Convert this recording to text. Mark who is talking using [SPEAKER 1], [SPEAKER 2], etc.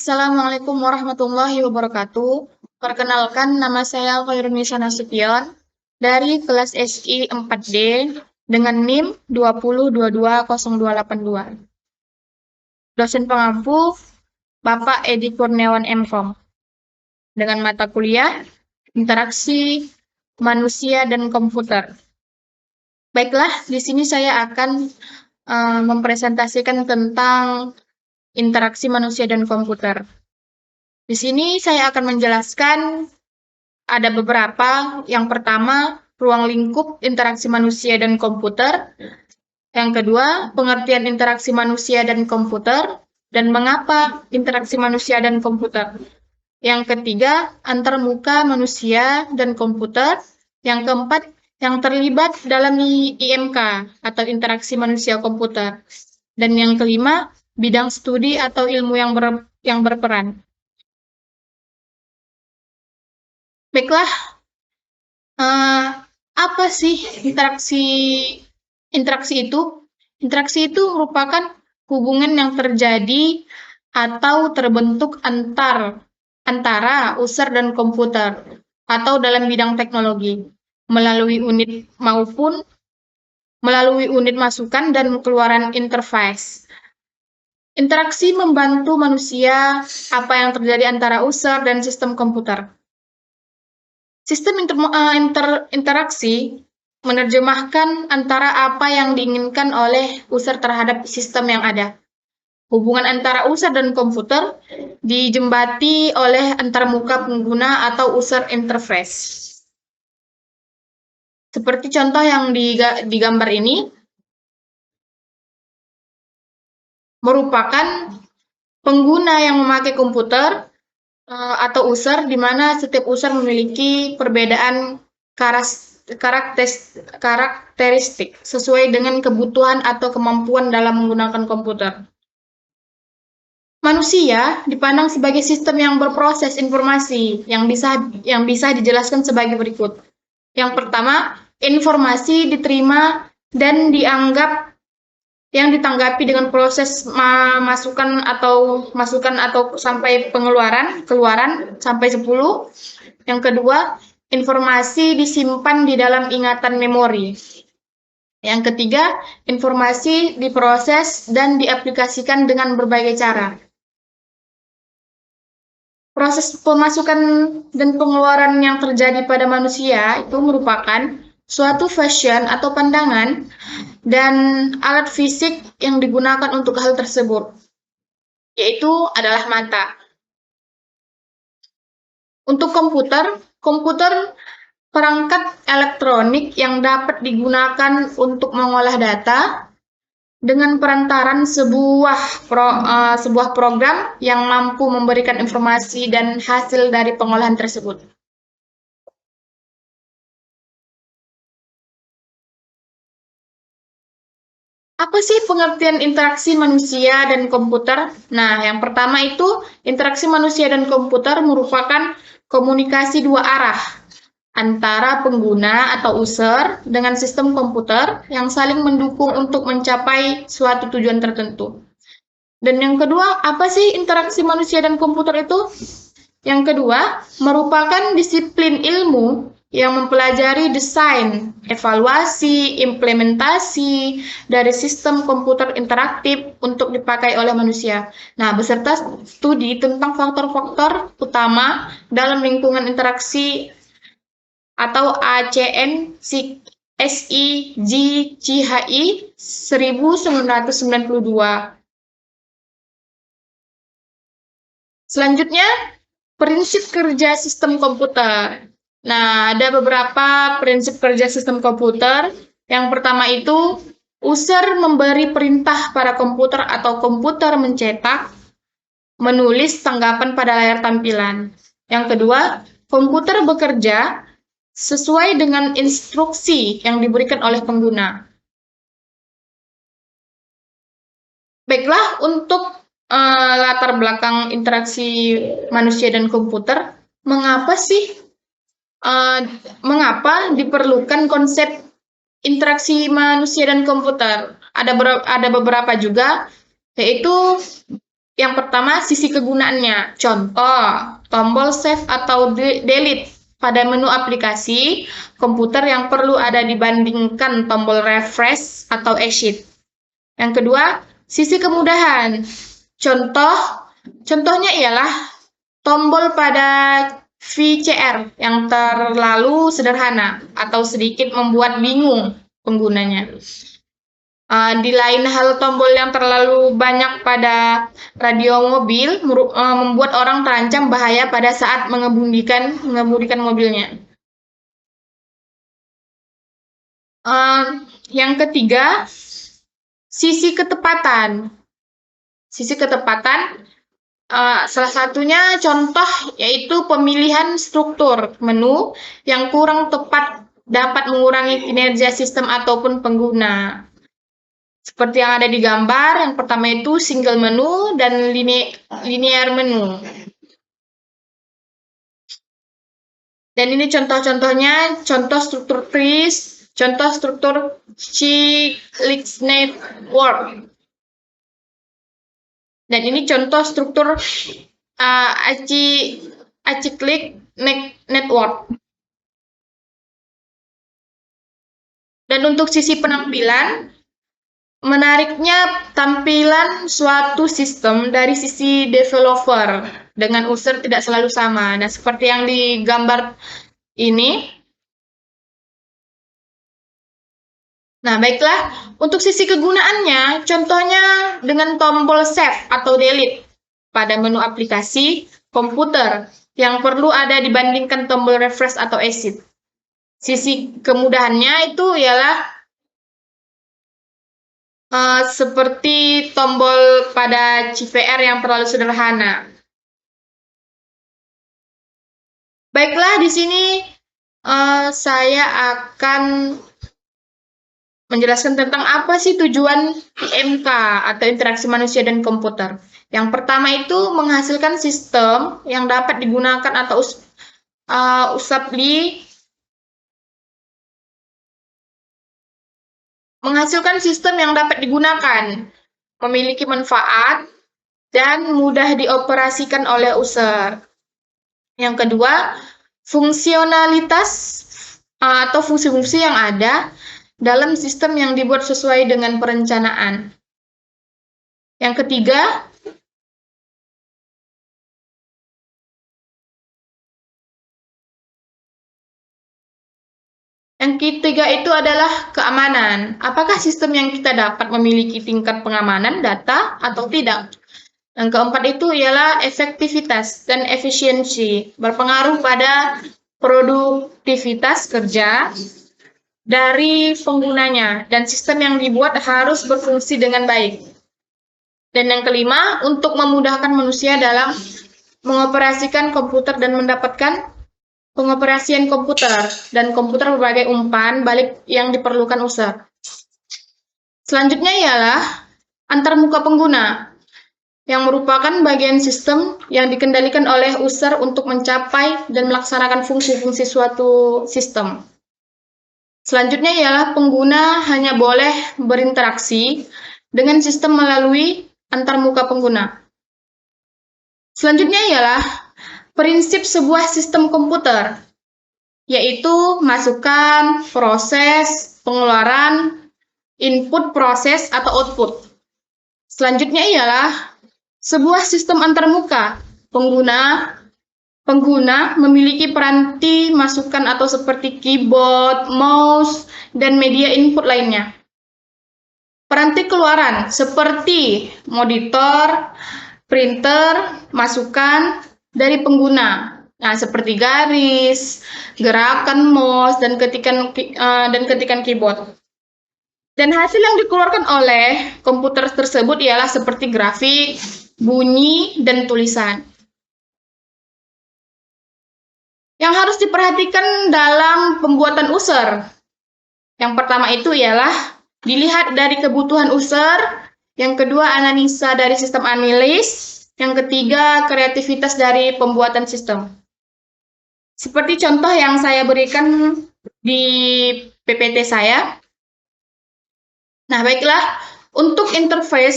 [SPEAKER 1] Assalamualaikum warahmatullahi wabarakatuh. Perkenalkan, nama saya Khairunisa Nasution dari kelas SI 4D dengan NIM 20220282. Dosen pengampu Bapak Edi Kurniawan MKom dengan mata kuliah Interaksi Manusia dan Komputer. Baiklah, di sini saya akan mempresentasikan tentang interaksi manusia dan komputer. Di sini saya akan menjelaskan ada beberapa. Yang pertama, ruang lingkup interaksi manusia dan komputer. Yang kedua, pengertian interaksi manusia dan komputer dan mengapa interaksi manusia dan komputer. Yang ketiga, antarmuka manusia dan komputer. Yang keempat, yang terlibat dalam IMK atau interaksi manusia komputer. Dan yang kelima, bidang studi atau ilmu yang berperan. Baiklah, apa sih interaksi itu? Interaksi itu merupakan hubungan yang terjadi atau terbentuk antara user dan komputer atau dalam bidang teknologi melalui unit masukan dan keluaran interface. Interaksi membantu manusia apa yang terjadi antara user dan sistem komputer. Sistem interaksi menerjemahkan antara apa yang diinginkan oleh user terhadap sistem yang ada. Hubungan antara user dan komputer dijembati oleh antarmuka pengguna atau user interface. Seperti contoh yang di gambar ini, merupakan pengguna yang memakai komputer atau user, di mana setiap user memiliki perbedaan karakteristik sesuai dengan kebutuhan atau kemampuan dalam menggunakan komputer. Manusia dipandang sebagai sistem yang berproses informasi yang bisa dijelaskan sebagai berikut. Yang pertama, informasi diterima dan ditanggapi dengan proses masukan atau sampai keluaran sampai 10. Yang kedua, informasi disimpan di dalam ingatan memori. Yang ketiga, informasi diproses dan diaplikasikan dengan berbagai cara. Proses pemasukan dan pengeluaran yang terjadi pada manusia itu merupakan suatu vision atau pandangan dan alat fisik yang digunakan untuk hal tersebut, yaitu adalah mata. Untuk komputer perangkat elektronik yang dapat digunakan untuk mengolah data dengan perantaran sebuah program yang mampu memberikan informasi dan hasil dari pengolahan tersebut. Apa sih pengertian interaksi manusia dan komputer? Nah, yang pertama itu interaksi manusia dan komputer merupakan komunikasi dua arah antara pengguna atau user dengan sistem komputer yang saling mendukung untuk mencapai suatu tujuan tertentu. Dan yang kedua, apa sih interaksi manusia dan komputer itu? Yang kedua, merupakan disiplin ilmu yang mempelajari desain, evaluasi, implementasi dari sistem komputer interaktif untuk dipakai oleh manusia. Nah, beserta studi tentang faktor-faktor utama dalam lingkungan interaksi atau ACN SIGCHI 1992. Selanjutnya, prinsip kerja sistem komputer. Nah, ada beberapa prinsip kerja sistem komputer. Yang pertama itu, user memberi perintah pada komputer atau komputer mencetak, menulis tanggapan pada layar tampilan. Yang kedua, komputer bekerja sesuai dengan instruksi yang diberikan oleh pengguna. Baiklah, untuk latar belakang interaksi manusia dan komputer, mengapa diperlukan konsep interaksi manusia dan komputer? Ada beberapa juga, yaitu Yang pertama, sisi kegunaannya. Contoh, tombol save atau delete pada menu aplikasi komputer yang perlu ada dibandingkan tombol refresh atau exit. Yang kedua, sisi kemudahan. Contohnya ialah tombol pada VCR yang terlalu sederhana atau sedikit membuat bingung penggunanya. Di lain hal, tombol yang terlalu banyak pada radio mobil membuat orang terancam bahaya pada saat mengemudikan mobilnya. Yang ketiga, sisi ketepatan. Sisi ketepatan, salah satunya contoh yaitu pemilihan struktur menu yang kurang tepat dapat mengurangi kinerja sistem ataupun pengguna. Seperti yang ada di gambar, yang pertama itu single menu dan linear menu. Dan ini contoh-contohnya, contoh struktur trees, contoh struktur cyclic network. Dan ini contoh struktur acyclic network. Dan untuk sisi penampilan, menariknya tampilan suatu sistem dari sisi developer dengan user tidak selalu sama. Nah, seperti yang digambar ini. Nah, baiklah. Untuk sisi kegunaannya, contohnya dengan tombol save atau delete pada menu aplikasi komputer yang perlu ada dibandingkan tombol refresh atau exit. Sisi kemudahannya itu ialah seperti tombol pada CVR yang terlalu sederhana. Baiklah, di sini saya akan menjelaskan tentang apa sih tujuan IMK atau interaksi manusia dan komputer. Yang pertama itu menghasilkan sistem yang dapat digunakan atau menghasilkan sistem yang dapat digunakan, memiliki manfaat, dan mudah dioperasikan oleh user. Yang kedua, fungsionalitas atau fungsi-fungsi yang ada dalam sistem yang dibuat sesuai dengan perencanaan. Yang ketiga, itu adalah keamanan. Apakah sistem yang kita dapat memiliki tingkat pengamanan data atau tidak? Yang keempat itu ialah efektivitas dan efisiensi, berpengaruh pada produktivitas kerja dari penggunanya, dan sistem yang dibuat harus berfungsi dengan baik. Dan yang kelima, untuk memudahkan manusia dalam mengoperasikan komputer dan mendapatkan pengoperasian komputer dan komputer berbagai umpan balik yang diperlukan user. Selanjutnya ialah antarmuka pengguna, yang merupakan bagian sistem yang dikendalikan oleh user untuk mencapai dan melaksanakan fungsi-fungsi suatu sistem. Selanjutnya ialah pengguna hanya boleh berinteraksi dengan sistem melalui antarmuka pengguna. Selanjutnya ialah prinsip sebuah sistem komputer, yaitu masukan, proses, pengeluaran, input, proses, atau output. Selanjutnya ialah sebuah sistem antarmuka. Pengguna memiliki peranti masukan atau seperti keyboard, mouse, dan media input lainnya. Peranti keluaran seperti monitor, printer, masukan dari pengguna. Nah, seperti garis, gerakan mouse, dan ketikan keyboard. Dan hasil yang dikeluarkan oleh komputer tersebut ialah seperti grafik, bunyi, dan tulisan. Yang harus diperhatikan dalam pembuatan user. Yang pertama itu ialah dilihat dari kebutuhan user. Yang kedua, analisa dari sistem analis. Yang ketiga, kreativitas dari pembuatan sistem. Seperti contoh yang saya berikan di PPT saya. Nah, baiklah, untuk interface